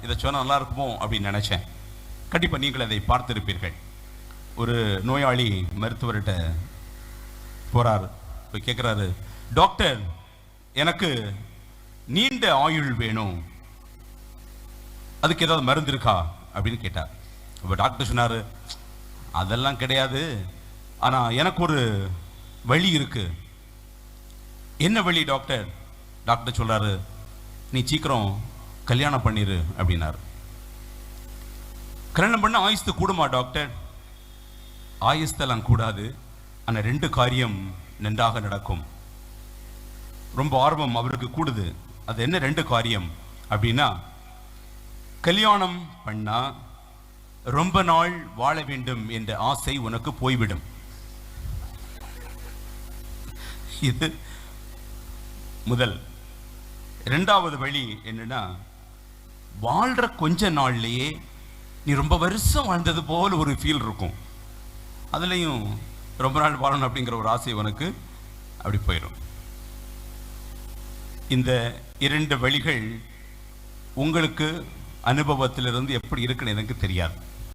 இதை சொன்னால் நல்லா இருக்குமோ அப்படின்னு நினச்சேன். கண்டிப்பாக நீங்கள் அதை பார்த்திருப்பீர்கள். ஒரு நோயாளி மருத்துவர்கிட்ட போகிறார். போய் கேட்குறாரு, டாக்டர் எனக்கு நீண்ட ஆயுள் வேணும், அதுக்கு ஏதாவது மருந்து இருக்கா அப்படின்னு கேட்டார். அப்போ டாக்டர் சொன்னார், அதெல்லாம் கிடையாது, ஆனால் எனக்கு ஒரு வழி இருக்கு. என்ன வழி டாக்டர்? டாக்டர் சொல்றாரு, நீ சீக்கிரம் கல்யாணம் பண்ணிரு அப்படின்னாரு. கல்யாணம் பண்ண ஆயுஸ்து கூடுமா டாக்டர்? ஆயுஸ்தெல்லாம் கூடாது, ஆனால் 2 காரியம் நன்றாக நடக்கும். ரொம்ப ஆர்வம் அவருக்கு கூடுது. அது என்ன 2 காரியம் அப்படின்னா, கல்யாணம் பண்ணா ரொம்ப நாள் வாழ வேண்டும் என்ற ஆசை உனக்கு போய்விடும். இது முதல். 2வது வழி என்னன்னா, வாழ்ற கொஞ்ச நாள்லயே நீ ரொம்ப வருஷம் வாழ்ந்தது போல ஒரு ஃபீல் இருக்கும். அதுலயும் ரொம்ப நாள் வாழணும் அப்படிங்கிற ஒரு ஆசை உனக்கு அப்படி போயிடும். இந்த 2 வழிகள் உங்களுக்கு அனுபவத்திலிருந்து எப்படி இருக்குன்னு எனக்கு தெரியாது.